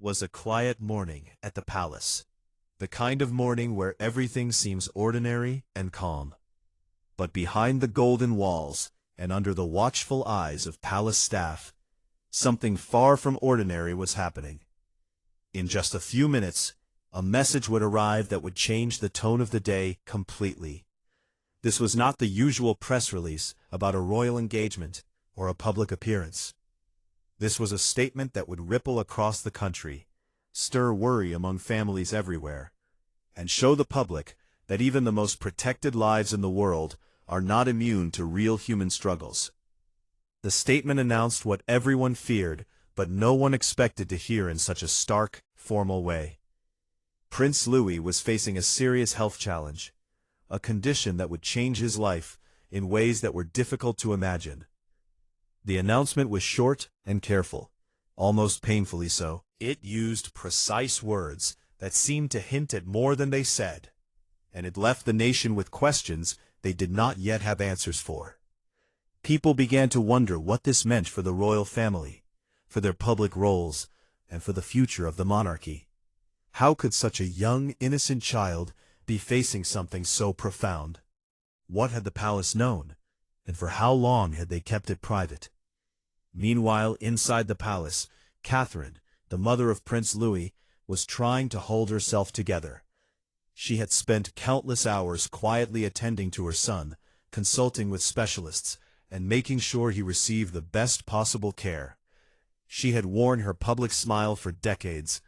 was a quiet morning at the palace, the kind of morning where everything seems ordinary and calm. But behind the golden walls, and under the watchful eyes of palace staff, something far from ordinary was happening. In just a few minutes, a message would arrive that would change the tone of the day completely. This was not the usual press release about a royal engagement or a public appearance. This was a statement that would ripple across the country, stir worry among families everywhere, and show the public that even the most protected lives in the world are not immune to real human struggles. The statement announced what everyone feared, but no one expected to hear in such a stark, formal way. Prince Louis was facing a serious health challenge, a condition that would change his life in ways that were difficult to imagine. The announcement was short and careful, almost painfully so. It used precise words that seemed to hint at more than they said, and it left the nation with questions they did not yet have answers for. People began to wonder what this meant for the royal family, for their public roles, and for the future of the monarchy. How could such a young, innocent child be facing something so profound? What had the palace known, and for how long had they kept it private? Meanwhile, inside the palace, Catherine, the mother of Prince Louis, was trying to hold herself together. She had spent countless hours quietly attending to her son, consulting with specialists, and making sure he received the best possible care. She had worn her public smile for decades,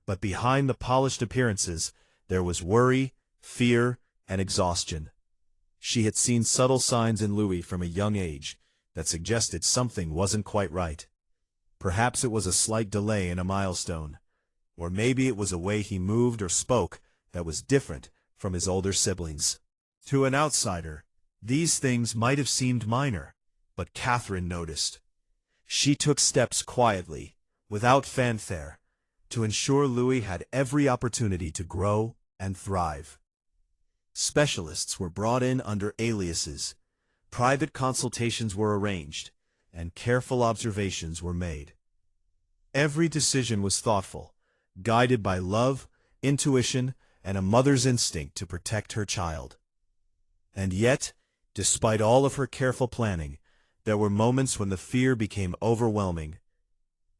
but behind the polished appearances, there was worry, fear, and exhaustion. She had seen subtle signs in Louis from a young age that suggested something wasn't quite right. Perhaps it was a slight delay in a milestone, or maybe it was a way he moved or spoke that was different from his older siblings. To an outsider, these things might have seemed minor, but Catherine noticed. She took steps quietly, without fanfare, to ensure Louis had every opportunity to grow and thrive. Specialists were brought in under aliases, private consultations were arranged, and careful observations were made. Every decision was thoughtful, guided by love, intuition, and a mother's instinct to protect her child. And yet, despite all of her careful planning, there were moments when the fear became overwhelming.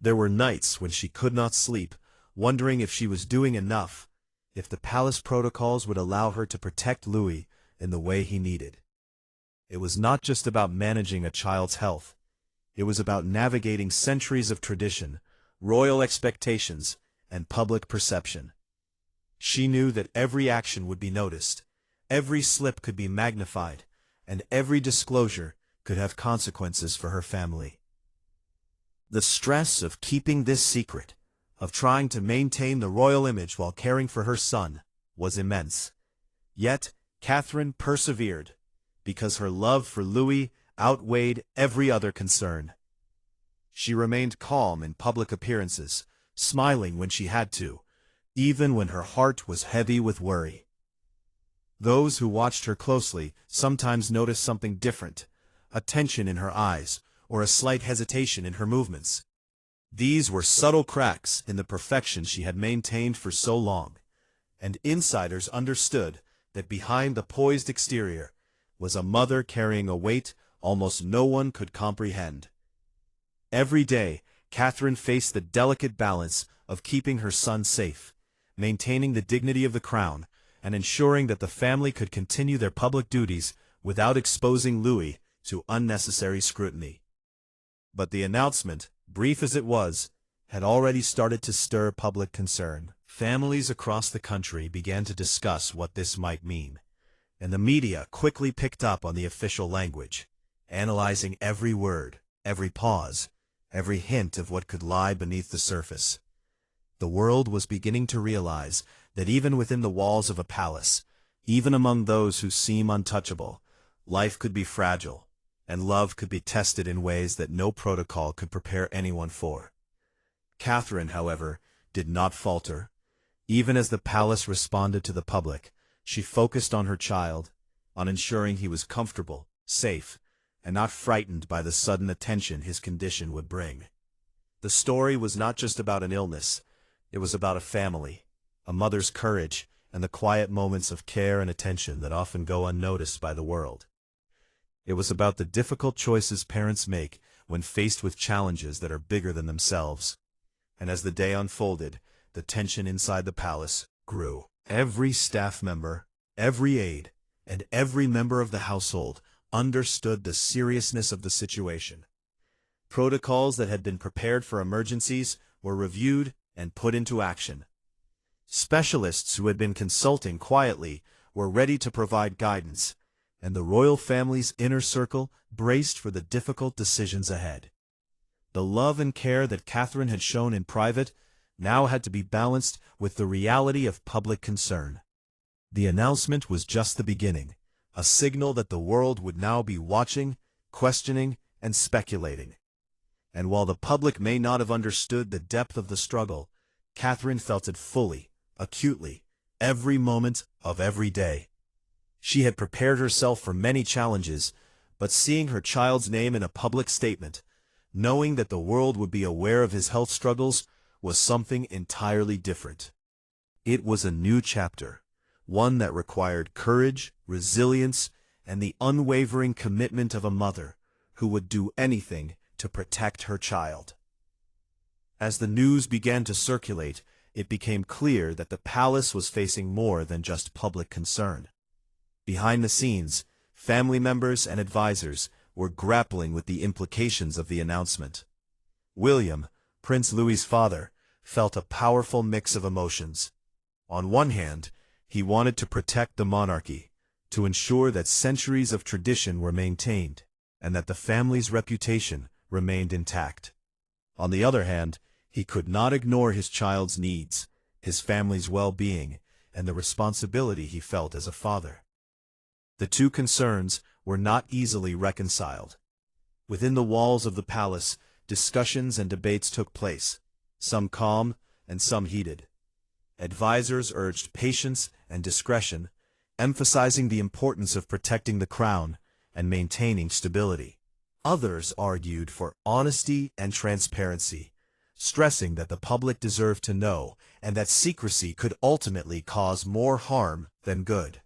There were nights when she could not sleep, wondering if she was doing enough, if the palace protocols would allow her to protect Louis in the way he needed. It was not just about managing a child's health. It was about navigating centuries of tradition, royal expectations, and public perception. She knew that every action would be noticed, every slip could be magnified, and every disclosure could have consequences for her family. The stress of keeping this secret, of trying to maintain the royal image while caring for her son, was immense. Yet, Catherine persevered, because her love for Louis outweighed every other concern. She remained calm in public appearances, smiling when she had to, even when her heart was heavy with worry. Those who watched her closely sometimes noticed something different, a tension in her eyes, or a slight hesitation in her movements. These were subtle cracks in the perfection she had maintained for so long, and insiders understood that behind the poised exterior was a mother carrying a weight almost no one could comprehend. Every day, Catherine faced the delicate balance of keeping her son safe, maintaining the dignity of the crown, and ensuring that the family could continue their public duties without exposing Louis to unnecessary scrutiny. But the announcement, brief as it was, had already started to stir public concern. Families across the country began to discuss what this might mean, and the media quickly picked up on the official language, analyzing every word, every pause, every hint of what could lie beneath the surface. The world was beginning to realize that even within the walls of a palace, even among those who seem untouchable, life could be fragile, and love could be tested in ways that no protocol could prepare anyone for. Catherine, however, did not falter. Even as the palace responded to the public, she focused on her child, on ensuring he was comfortable, safe, and not frightened by the sudden attention his condition would bring. The story was not just about an illness. It was about a family, a mother's courage, and the quiet moments of care and attention that often go unnoticed by the world. It was about the difficult choices parents make when faced with challenges that are bigger than themselves. And as the day unfolded, the tension inside the palace grew. Every staff member, every aide, and every member of the household understood the seriousness of the situation. Protocols that had been prepared for emergencies were reviewed and put into action. Specialists who had been consulting quietly were ready to provide guidance, and the royal family's inner circle braced for the difficult decisions ahead. The love and care that Catherine had shown in private now had to be balanced with the reality of public concern. The announcement was just the beginning, a signal that the world would now be watching, questioning, and speculating. And while the public may not have understood the depth of the struggle, Catherine felt it fully, acutely, every moment of every day. She had prepared herself for many challenges, but seeing her child's name in a public statement, knowing that the world would be aware of his health struggles, was something entirely different. It was a new chapter, one that required courage, resilience, and the unwavering commitment of a mother who would do anything to protect her child. As the news began to circulate, it became clear that the palace was facing more than just public concern. Behind the scenes, family members and advisors were grappling with the implications of the announcement. William, Prince Louis's father, felt a powerful mix of emotions. On one hand, he wanted to protect the monarchy, to ensure that centuries of tradition were maintained, and that the family's reputation remained intact. On the other hand, he could not ignore his child's needs, his family's well-being, and the responsibility he felt as a father. The two concerns were not easily reconciled. Within the walls of the palace, discussions and debates took place, some calm and some heated. Advisors urged patience and discretion, emphasizing the importance of protecting the crown and maintaining stability. Others argued for honesty and transparency, stressing that the public deserved to know and that secrecy could ultimately cause more harm than good.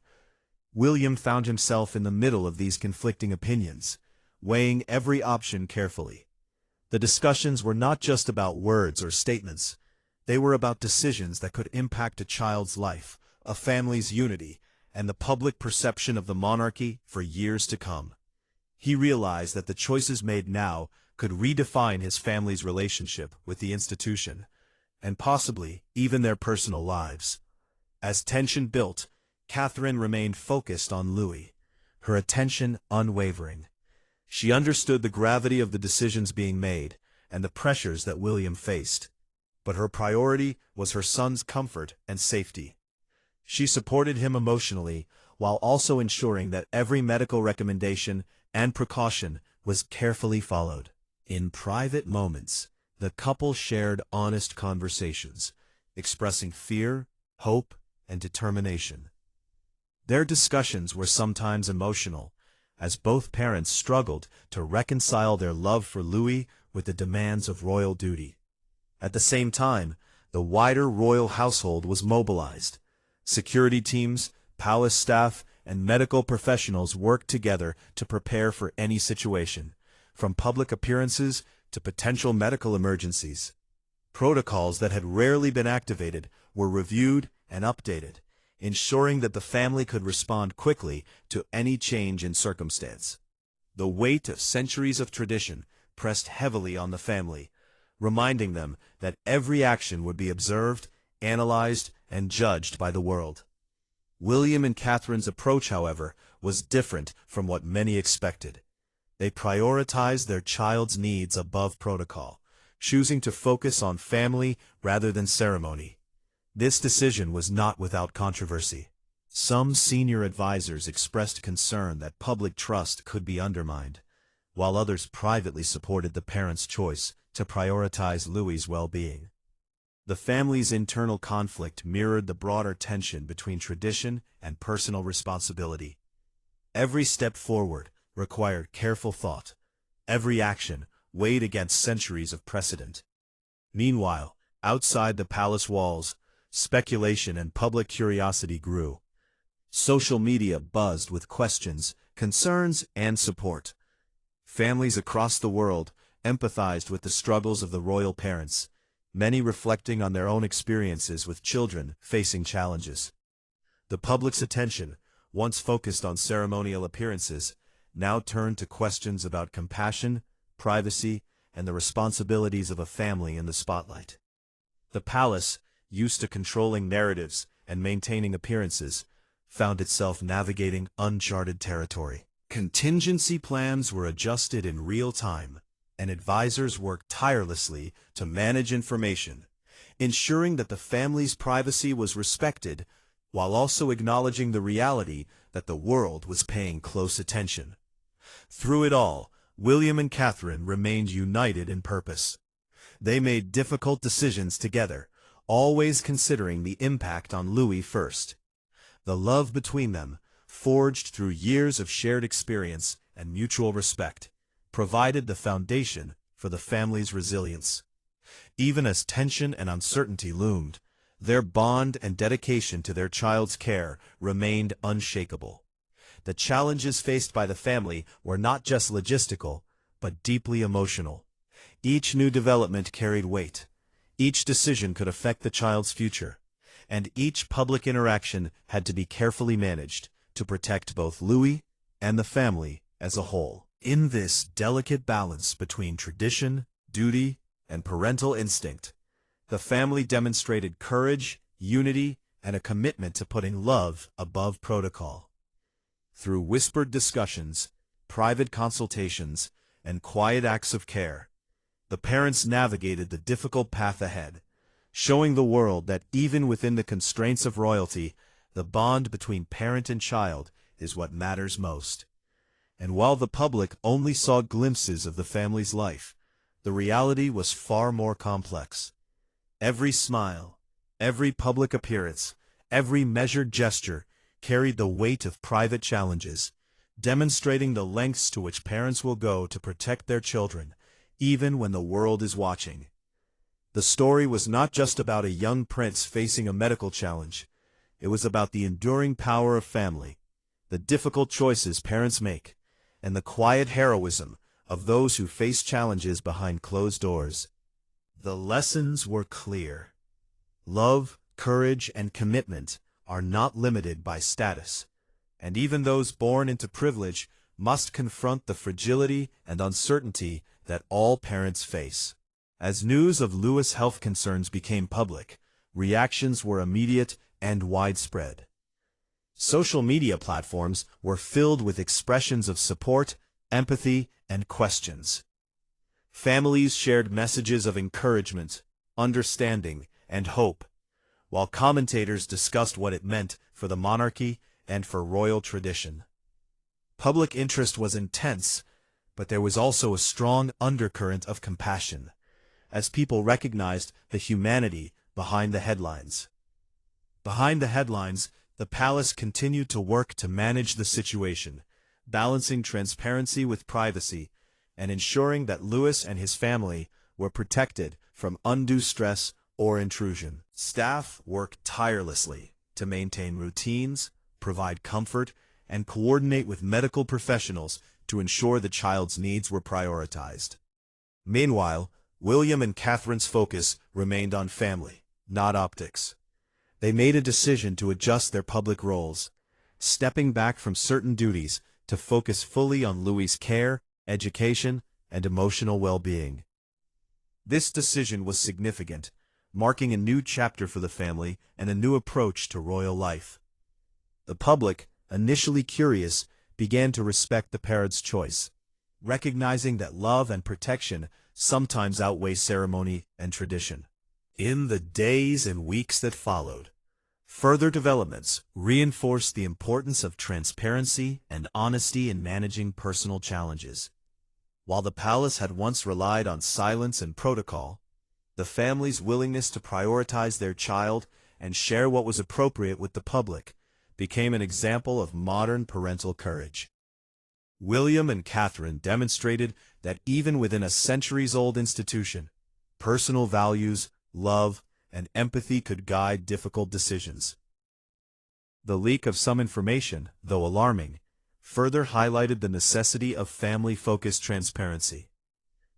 William found himself in the middle of these conflicting opinions, weighing every option carefully. The discussions were not just about words or statements. They were about decisions that could impact a child's life, a family's unity, and the public perception of the monarchy for years to come. He realized that the choices made now could redefine his family's relationship with the institution, and possibly even their personal lives. As tension built, Catherine remained focused on Louis, her attention unwavering. She understood the gravity of the decisions being made and the pressures that William faced, but her priority was her son's comfort and safety. She supported him emotionally while also ensuring that every medical recommendation and precaution was carefully followed. In private moments, the couple shared honest conversations, expressing fear, hope, and determination. Their discussions were sometimes emotional, as both parents struggled to reconcile their love for Louis with the demands of royal duty. At the same time, the wider royal household was mobilized. Security teams, palace staff, and medical professionals worked together to prepare for any situation, from public appearances to potential medical emergencies. Protocols that had rarely been activated were reviewed and updated, ensuring that the family could respond quickly to any change in circumstance. The weight of centuries of tradition pressed heavily on the family, reminding them that every action would be observed, analyzed, and judged by the world. William and Catherine's approach, however, was different from what many expected. They prioritized their child's needs above protocol, choosing to focus on family rather than ceremony. This decision was not without controversy. Some senior advisors expressed concern that public trust could be undermined, while others privately supported the parents' choice to prioritize Louis's well-being. The family's internal conflict mirrored the broader tension between tradition and personal responsibility. Every step forward required careful thought. Every action weighed against centuries of precedent. Meanwhile, Outside the palace walls, speculation and public curiosity grew. Social media buzzed with questions, concerns, and support. Families across the world empathized with the struggles of the royal parents, many reflecting on their own experiences with children facing challenges. The public's attention, once focused on ceremonial appearances, now turned to questions about compassion, privacy, and the responsibilities of a family in the spotlight. The palace, used to controlling narratives and maintaining appearances, found itself navigating uncharted territory. Contingency plans were adjusted in real time, and advisors worked tirelessly to manage information, ensuring that the family's privacy was respected, while also acknowledging the reality that the world was paying close attention. Through it all, William and Catherine remained united in purpose. They made difficult decisions together, always considering the impact on Louis first. The love between them, forged through years of shared experience and mutual respect, provided the foundation for the family's resilience. Even as tension and uncertainty loomed, their bond and dedication to their child's care remained unshakable. The challenges faced by the family were not just logistical, but deeply emotional. Each new development carried weight. Each decision could affect the child's future, and each public interaction had to be carefully managed to protect both Louis and the family as a whole. In this delicate balance between tradition, duty, and parental instinct, the family demonstrated courage, unity, and a commitment to putting love above protocol. Through whispered discussions, private consultations, and quiet acts of care, the parents navigated the difficult path ahead, showing the world that even within the constraints of royalty, the bond between parent and child is what matters most. And while the public only saw glimpses of the family's life, the reality was far more complex. Every smile, every public appearance, every measured gesture carried the weight of private challenges, demonstrating the lengths to which parents will go to protect their children, even when the world is watching. The story was not just about a young prince facing a medical challenge. It was about the enduring power of family, the difficult choices parents make, and the quiet heroism of those who face challenges behind closed doors. The lessons were clear. Love, courage, and commitment are not limited by status, and even those born into privilege must confront the fragility and uncertainty that all parents face. As news of Louis' health concerns became public, reactions were immediate and widespread. Social media platforms were filled with expressions of support, empathy, and questions. Families shared messages of encouragement, understanding, and hope, while commentators discussed what it meant for the monarchy and for royal tradition. Public interest was intense, but there was also a strong undercurrent of compassion, as people recognized the humanity behind the headlines. Behind the headlines, the palace continued to work to manage the situation, balancing transparency with privacy, and ensuring that Louis and his family were protected from undue stress or intrusion. Staff worked tirelessly to maintain routines, provide comfort, and coordinate with medical professionals to ensure the child's needs were prioritized. Meanwhile, William and Catherine's focus remained on family, not optics. They made a decision to adjust their public roles, stepping back from certain duties to focus fully on Louis's care, education, and emotional well-being. This decision was significant, marking a new chapter for the family and a new approach to royal life. The public, initially curious, began to respect the parents' choice, recognizing that love and protection sometimes outweigh ceremony and tradition. In the days and weeks that followed, further developments reinforced the importance of transparency and honesty in managing personal challenges. While the palace had once relied on silence and protocol, the family's willingness to prioritize their child and share what was appropriate with the public became an example of modern parental courage. William and Catherine demonstrated that even within a centuries-old institution, personal values, love, and empathy could guide difficult decisions. The leak of some information, though alarming, further highlighted the necessity of family-focused transparency.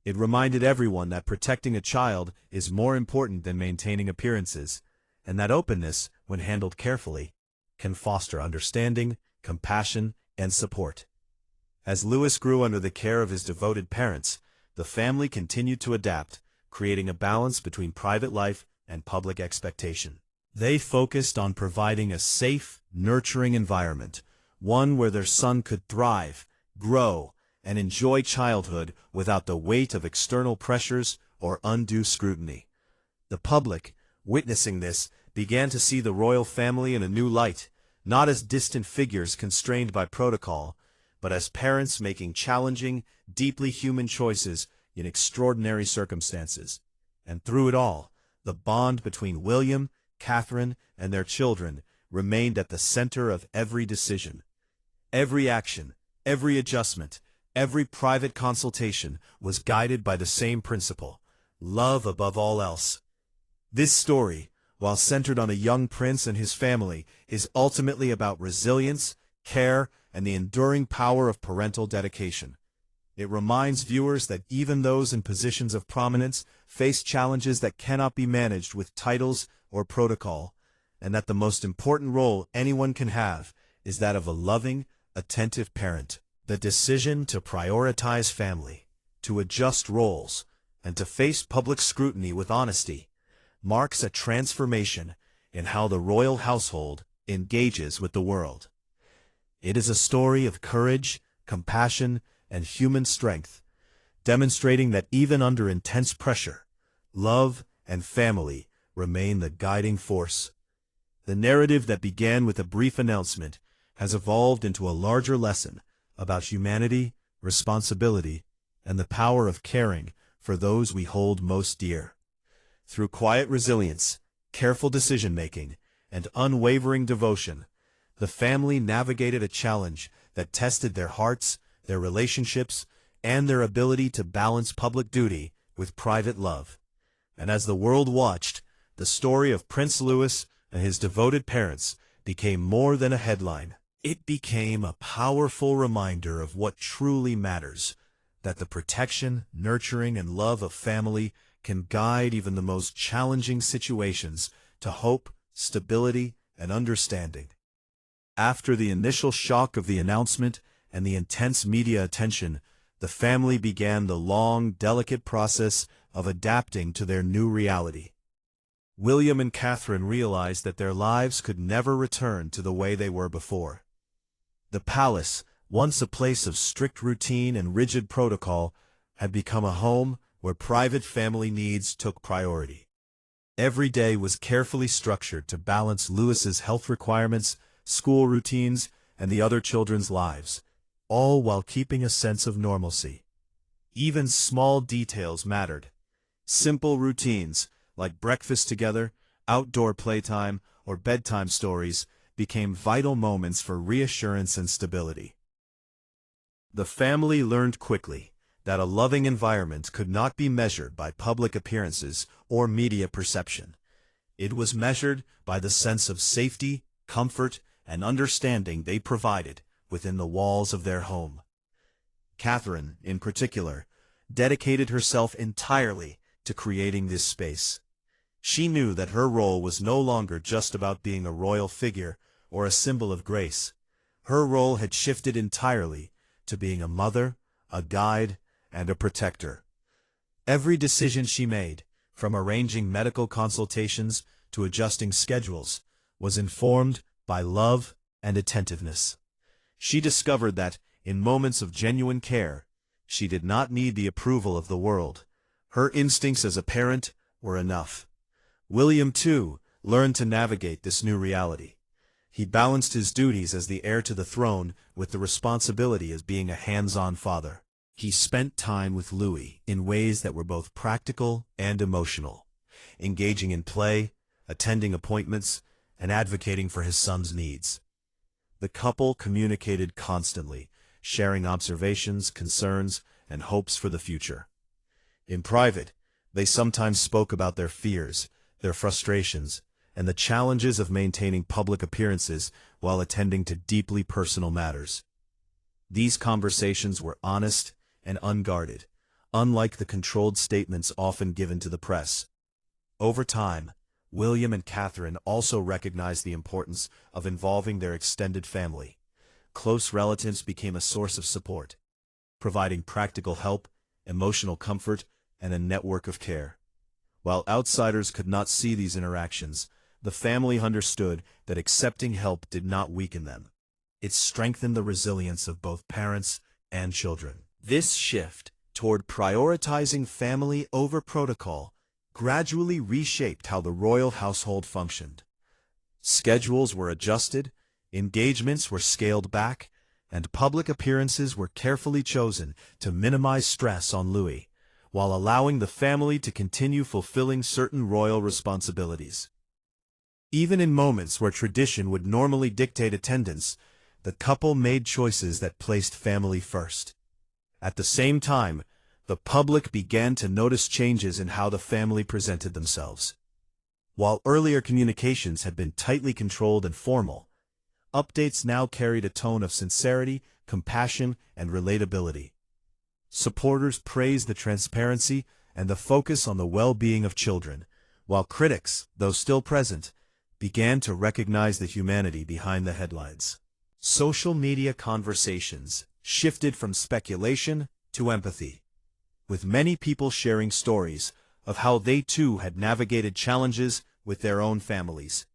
It reminded everyone that protecting a child is more important than maintaining appearances, and that openness, when handled carefully, can foster understanding, compassion, and support. As Lewis grew under the care of his devoted parents, the family continued to adapt, creating a balance between private life and public expectation. They focused on providing a safe, nurturing environment, one where their son could thrive, grow, and enjoy childhood without the weight of external pressures or undue scrutiny. The public, witnessing this, began to see the royal family in a new light, not as distant figures constrained by protocol, but as parents making challenging, deeply human choices in extraordinary circumstances. And through it all, the bond between William, Catherine, and their children remained at the center of every decision. Every action, every adjustment, every private consultation was guided by the same principle: love above all else. This story, while centered on a young prince and his family, is ultimately about resilience, care, and the enduring power of parental dedication. It reminds viewers that even those in positions of prominence face challenges that cannot be managed with titles or protocol, and that the most important role anyone can have is that of a loving, attentive parent. The decision to prioritize family, to adjust roles, and to face public scrutiny with honesty marks a transformation in how the royal household engages with the world. It is a story of courage, compassion, and human strength, demonstrating that even under intense pressure, love and family remain the guiding force. The narrative that began with a brief announcement has evolved into a larger lesson about humanity, responsibility, and the power of caring for those we hold most dear. Through quiet resilience, careful decision-making, and unwavering devotion, the family navigated a challenge that tested their hearts, their relationships, and their ability to balance public duty with private love. And as the world watched, the story of Prince Louis and his devoted parents became more than a headline. It became a powerful reminder of what truly matters, that the protection, nurturing, and love of family can guide even the most challenging situations to hope, stability, and understanding. After the initial shock of the announcement and the intense media attention, the family began the long, delicate process of adapting to their new reality. William and Catherine realized that their lives could never return to the way they were before. The palace, once a place of strict routine and rigid protocol, had become a home where private family needs took priority. Every day was carefully structured to balance Louis's health requirements, school routines, and the other children's lives, all while keeping a sense of normalcy. Even small details mattered. Simple routines, like breakfast together, outdoor playtime, or bedtime stories, became vital moments for reassurance and stability. The family learned quickly that a loving environment could not be measured by public appearances or media perception. It was measured by the sense of safety, comfort, and understanding they provided within the walls of their home. Catherine, in particular, dedicated herself entirely to creating this space. She knew that her role was no longer just about being a royal figure or a symbol of grace. Her role had shifted entirely to being a mother, a guide, and a protector. Every decision she made, from arranging medical consultations to adjusting schedules, was informed by love and attentiveness. She discovered that, in moments of genuine care, she did not need the approval of the world. Her instincts as a parent were enough. William, too, learned to navigate this new reality. He balanced his duties as the heir to the throne with the responsibility as being a hands-on father. He spent time with Louis in ways that were both practical and emotional, engaging in play, attending appointments, and advocating for his son's needs. The couple communicated constantly, sharing observations, concerns, and hopes for the future. In private, They sometimes spoke about their fears, their frustrations, and the challenges of maintaining public appearances while attending to deeply personal matters. These conversations were honest and unguarded, unlike the controlled statements often given to the press. Over time, William and Catherine also recognized the importance of involving their extended family. Close relatives became a source of support, providing practical help, emotional comfort, and a network of care. While outsiders could not see these interactions, the family understood that accepting help did not weaken them. It strengthened the resilience of both parents and children. This shift toward prioritizing family over protocol gradually reshaped how the royal household functioned. Schedules were adjusted, engagements were scaled back, and public appearances were carefully chosen to minimize stress on Louis, while allowing the family to continue fulfilling certain royal responsibilities. Even in moments where tradition would normally dictate attendance, the couple made choices that placed family first. At the same time, the public began to notice changes in how the family presented themselves. While earlier communications had been tightly controlled and formal, updates now carried a tone of sincerity, compassion, and relatability. Supporters praised the transparency and the focus on the well-being of children, while critics, though still present, began to recognize the humanity behind the headlines. Social media conversations shifted from speculation to empathy, with many people sharing stories of how they too had navigated challenges with their own families.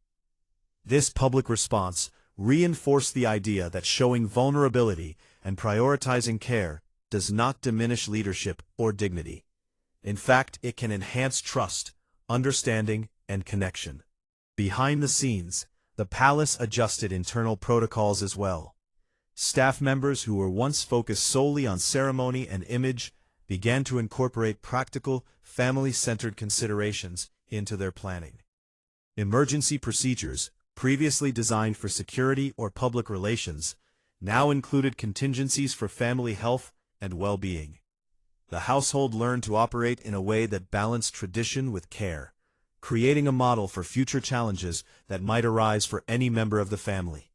This public response reinforced the idea that showing vulnerability and prioritizing care does not diminish leadership or dignity. In fact, it can enhance trust, understanding, and connection. Behind the scenes, the palace adjusted internal protocols as well. Staff members who were once focused solely on ceremony and image began to incorporate practical, family-centered considerations into their planning. Emergency procedures, previously designed for security or public relations, now included contingencies for family health and well-being. The household learned to operate in a way that balanced tradition with care, creating a model for future challenges that might arise for any member of the family.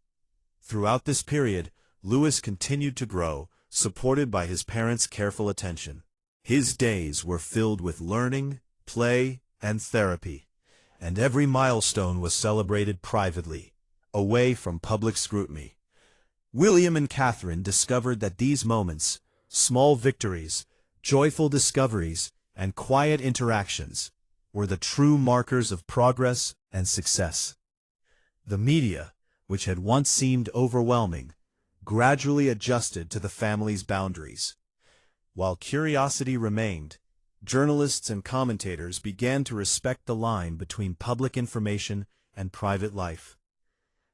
Throughout this period, Louis continued to grow, supported by his parents' careful attention. His days were filled with learning, play, and therapy, and every milestone was celebrated privately, away from public scrutiny. William and Catherine discovered that these moments, small victories, joyful discoveries, and quiet interactions, were the true markers of progress and success. The media, which had once seemed overwhelming, gradually adjusted to the family's boundaries. While curiosity remained, journalists and commentators began to respect the line between public information and private life.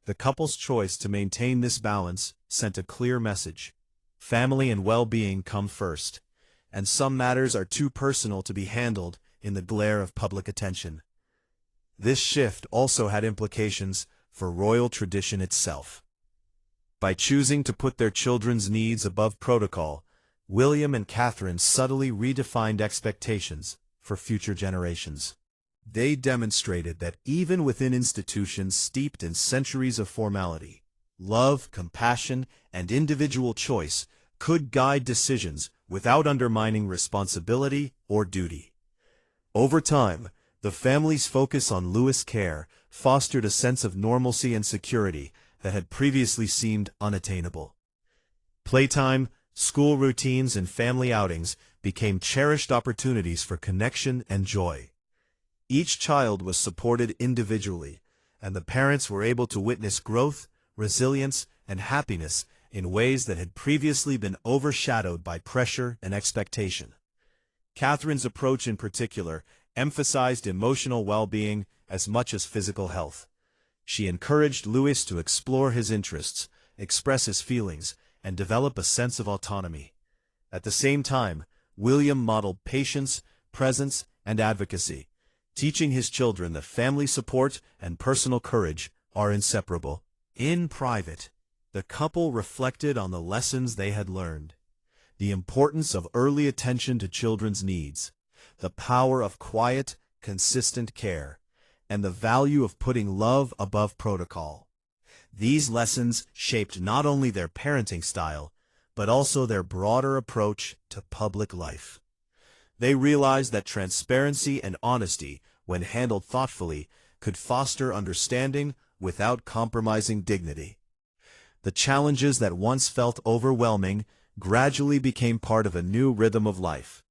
The couple's choice to maintain this balance sent a clear message: family and well-being come first, and some matters are too personal to be handled in the glare of public attention. This shift also had implications for royal tradition itself. By choosing to put their children's needs above protocol, William and Catherine subtly redefined expectations for future generations. They demonstrated that even within institutions steeped in centuries of formality, love, compassion, and individual choice could guide decisions without undermining responsibility or duty. Over time, the family's focus on Louis' care fostered a sense of normalcy and security that had previously seemed unattainable. Playtime, school routines, and family outings became cherished opportunities for connection and joy. Each child was supported individually, and the parents were able to witness growth, resilience, and happiness in ways that had previously been overshadowed by pressure and expectation. Catherine's approach in particular emphasized emotional well-being as much as physical health. She encouraged Louis to explore his interests, express his feelings, and develop a sense of autonomy. At the same time, William modeled patience, presence, and advocacy, teaching his children that family support and personal courage are inseparable. In private, the couple reflected on the lessons they had learned: the importance of early attention to children's needs, the power of quiet, consistent care, and the value of putting love above protocol. These lessons shaped not only their parenting style, but also their broader approach to public life. They realized that transparency and honesty, when handled thoughtfully, could foster understanding without compromising dignity. The challenges that once felt overwhelming gradually became part of a new rhythm of life,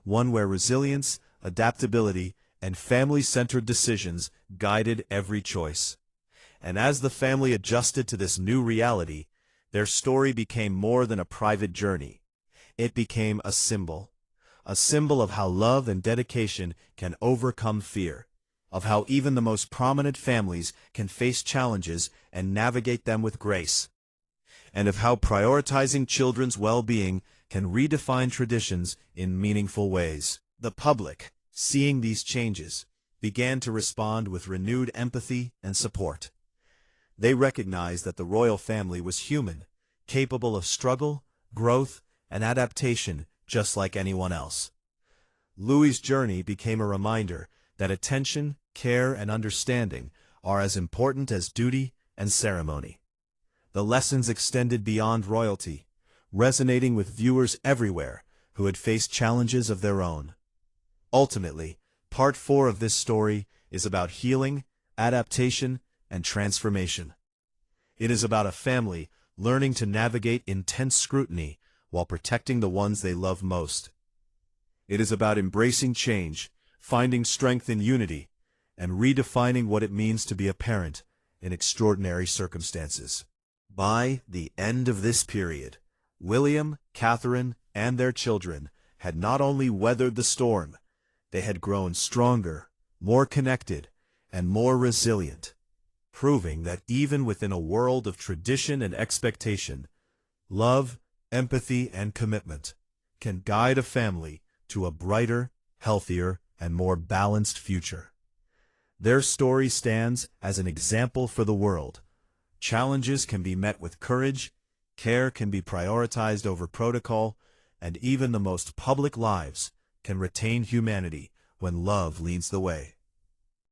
one where resilience, adaptability, and family-centered decisions guided every choice. And as the family adjusted to this new reality, their story became more than a private journey. It became a symbol of how love and dedication can overcome fear, of how even the most prominent families can face challenges and navigate them with grace, and of how prioritizing children's well-being can redefine traditions in meaningful ways. The public, seeing these changes, began to respond with renewed empathy and support. They recognized that the royal family was human, capable of struggle, growth, and adaptation just like anyone else. Louis's journey became a reminder that attention, care, and understanding are as important as duty and ceremony. The lessons extended beyond royalty, resonating with viewers everywhere who had faced challenges of their own. Ultimately, Part 4 of this story is about healing, adaptation, and transformation. It is about a family learning to navigate intense scrutiny while protecting the ones they love most. It is about embracing change, finding strength in unity, and redefining what it means to be a parent in extraordinary circumstances. By the end of this period, William, Catherine, and their children had not only weathered the storm, they had grown stronger, more connected, and more resilient, proving that even within a world of tradition and expectation, love, empathy, and commitment can guide a family to a brighter, healthier, and more balanced future. Their story stands as an example for the world. Challenges can be met with courage, care can be prioritized over protocol, and even the most public lives can retain humanity when love leads the way.